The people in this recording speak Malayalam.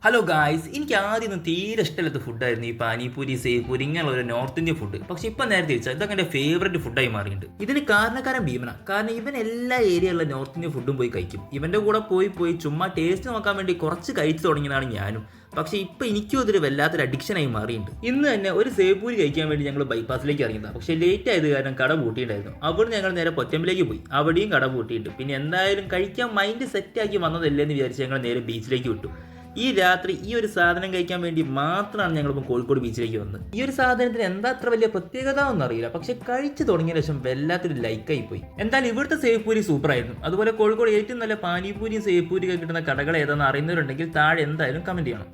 ഹലോ ഗായ്സ്, എനിക്ക് ആദ്യമൊന്നും തീരെ ഇഷ്ടമില്ലാത്ത ഫുഡായിരുന്നു ഈ പാനിപൂരി, സേവ്പൂരി ഇങ്ങനെയുള്ള ഒരു നോർത്ത് ഇന്ത്യൻ ഫുഡ്. പക്ഷെ ഇപ്പം നേരെ തിരിച്ചാൽ ഇതൊക്കെ എൻ്റെ ഫേവറേറ്റ് ഫുഡായി മാറിയിട്ടുണ്ട്. ഇതിന് കാരണക്കാരൻ ഭീമന. കാരണം ഇവൻ എല്ലാ ഏരിയയിലുള്ള നോർത്ത് ഇന്ത്യൻ ഫുഡും പോയി കഴിക്കും. ഇവൻ്റെ കൂടെ പോയി ചുമ്മാ ടേസ്റ്റ് നോക്കാൻ വേണ്ടി കുറച്ച് കഴിച്ചു തുടങ്ങിയതാണ് ഞാനും. പക്ഷേ ഇപ്പം എനിക്കും അതൊരു വല്ലാത്തൊരു അഡിക്ഷനായി മാറിയിട്ടുണ്ട്. ഇന്ന് തന്നെ ഒരു സേവ്പൂരി കഴിക്കാൻ വേണ്ടി ഞങ്ങൾ ബൈപ്പാസിലേക്ക് ഇറങ്ങിയതാണ്. പക്ഷേ ലേറ്റ് ആയത് കാരണം കട പൂട്ടിയിട്ടുണ്ടായിരുന്നു. അവിടെ ഞങ്ങൾ നേരെ പൊറ്റമ്പിലേക്ക് പോയി. അവിടെയും കട പൂട്ടിയിട്ട് പിന്നെ എന്തായാലും കഴിക്കാൻ മൈൻഡ് സെറ്റാക്കി വന്നതല്ലേ എന്ന് വിചാരിച്ച് ഞങ്ങൾ നേരെ ബീച്ചിലേക്ക് വിട്ടു. ഈ രാത്രി ഈ ഒരു സാധനം കഴിക്കാൻ വേണ്ടി മാത്രമാണ് ഞങ്ങളിപ്പോൾ കോഴിക്കോട് ബീച്ചിലേക്ക് വന്നത്. ഈ ഒരു സാധനത്തിന് എന്താ അത്ര വലിയ പ്രത്യേകത ഒന്നും അറിയില്ല, പക്ഷെ കഴിച്ചു തുടങ്ങിയ ശേഷം വല്ലാത്തൊരു ലൈക്കായി പോയി. എന്തായാലും ഇവിടുത്തെ സേവ്പൂരി സൂപ്പറായിരുന്നു. അതുപോലെ കോഴിക്കോട് ഏറ്റവും നല്ല പാനിപൂരിയും സേവ്പൂരിയും കിട്ടുന്ന കടകൾ ഏതാണെന്ന് അറിയുന്നവരുണ്ടെങ്കിൽ താഴെ എന്തായാലും കമന്റ് ചെയ്യണം.